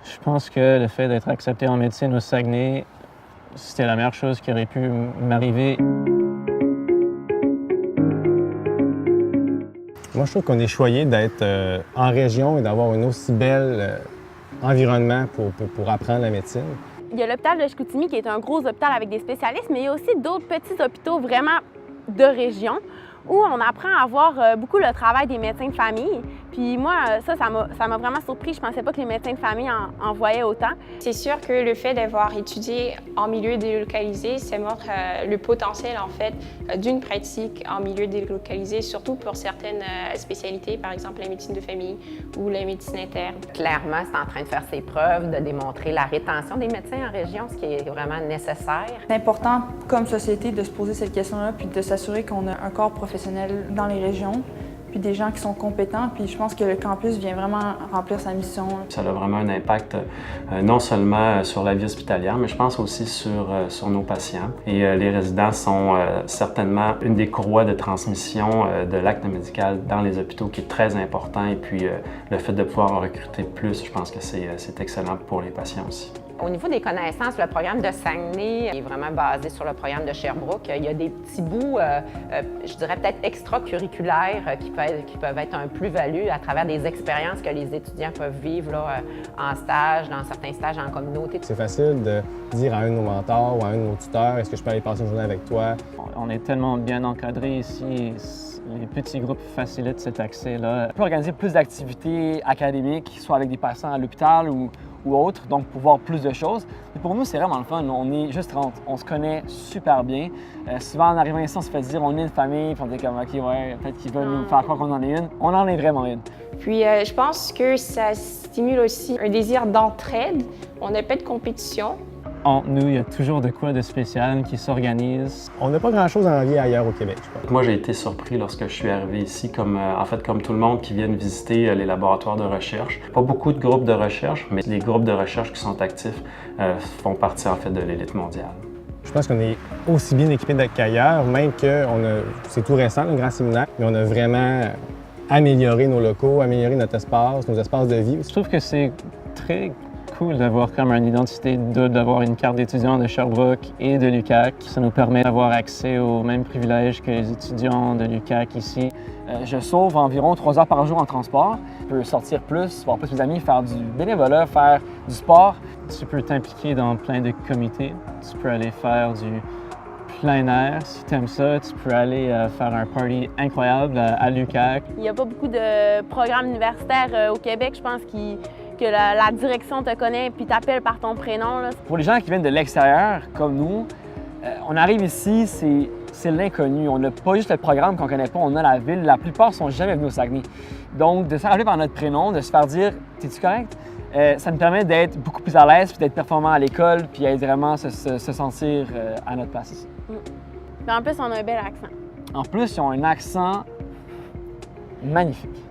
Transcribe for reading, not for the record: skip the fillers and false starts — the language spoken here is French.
Je pense que le fait d'être accepté en médecine au Saguenay, c'était la meilleure chose qui aurait pu m'arriver. Moi, je trouve qu'on est choyé d'être en région et d'avoir un aussi bel environnement pour apprendre la médecine. Il y a l'hôpital de Chicoutimi qui est un gros hôpital avec des spécialistes, mais il y a aussi d'autres petits hôpitaux vraiment de région où on apprend à voir beaucoup le travail des médecins de famille. Puis moi, ça m'a vraiment surpris. Je pensais pas que les médecins de famille en voyaient autant. C'est sûr que le fait d'avoir étudié en milieu délocalisé, ça montre le potentiel, en fait, d'une pratique en milieu délocalisé, surtout pour certaines spécialités, par exemple la médecine de famille ou la médecine interne. Clairement, c'est en train de faire ses preuves, de démontrer la rétention des médecins en région, ce qui est vraiment nécessaire. C'est important, comme société, de se poser cette question-là, puis de s'assurer qu'on a un corps professionnel dans les régions, puis des gens qui sont compétents, puis je pense que le campus vient vraiment remplir sa mission. Ça a vraiment un impact non seulement sur la vie hospitalière, mais je pense aussi sur nos patients. Et les résidents sont certainement une des courroies de transmission de l'acte médical dans les hôpitaux qui est très important. Et puis le fait de pouvoir en recruter plus, je pense que c'est excellent pour les patients aussi. Au niveau des connaissances, le programme de Saguenay est vraiment basé sur le programme de Sherbrooke. Il y a des petits bouts, je dirais peut-être extracurriculaires qui peuvent être un plus-value à travers des expériences que les étudiants peuvent vivre là, en stage, dans certains stages en communauté. C'est facile de dire à un de nos mentors ou à un de nos tuteurs « Est-ce que je peux aller passer une journée avec toi? » On est tellement bien encadrés ici. Les petits groupes facilitent cet accès-là. On peut organiser plus d'activités académiques, soit avec des patients à l'hôpital ou autres, donc pour voir plus de choses. Et pour nous, c'est vraiment le fun. On est juste 30. On se connaît super bien. Souvent, en arrivant ici, on se fait dire on est une famille, puis on dit comme OK, ouais, peut-être qu'ils veulent nous faire croire qu'on en est une. On en est vraiment une. Puis je pense que ça stimule aussi un désir d'entraide. On n'a pas de compétition. Entre nous, il y a toujours de quoi de spécial qui s'organise. On n'a pas grand-chose à envier ailleurs au Québec, je crois. Moi, j'ai été surpris lorsque je suis arrivé ici, comme tout le monde qui viennent visiter les laboratoires de recherche. Pas beaucoup de groupes de recherche, mais les groupes de recherche qui sont actifs font partie en fait de l'élite mondiale. Je pense qu'on est aussi bien équipé qu'ailleurs, même que c'est tout récent, le grand séminaire, mais on a vraiment amélioré nos locaux, amélioré notre espace, nos espaces de vie. Je trouve que c'est très cool d'avoir comme une identité, d'avoir une carte d'étudiant de Sherbrooke et de l'UQAC. Ça nous permet d'avoir accès aux mêmes privilèges que les étudiants de l'UQAC ici. Je sauve environ 3 heures par jour en transport. Je peux sortir plus, voir plus mes amis, faire du bénévolat, faire du sport. Tu peux t'impliquer dans plein de comités. Tu peux aller faire du plein air. Si tu aimes ça, tu peux aller faire un party incroyable à l'UQAC. Il n'y a pas beaucoup de programmes universitaires au Québec, je pense, que la direction te connaît puis t'appelle par ton prénom. Là. Pour les gens qui viennent de l'extérieur, comme nous, on arrive ici, c'est l'inconnu. On n'a pas juste le programme qu'on ne connaît pas, on a la ville. La plupart ne sont jamais venus au Saguenay. Donc, de se faire appeler par notre prénom, de se faire dire « T'es-tu correct? » ça nous permet d'être beaucoup plus à l'aise puis d'être performant à l'école puis d'être vraiment se sentir à notre place ici. Mais en plus, on a un bel accent. En plus, ils ont un accent magnifique.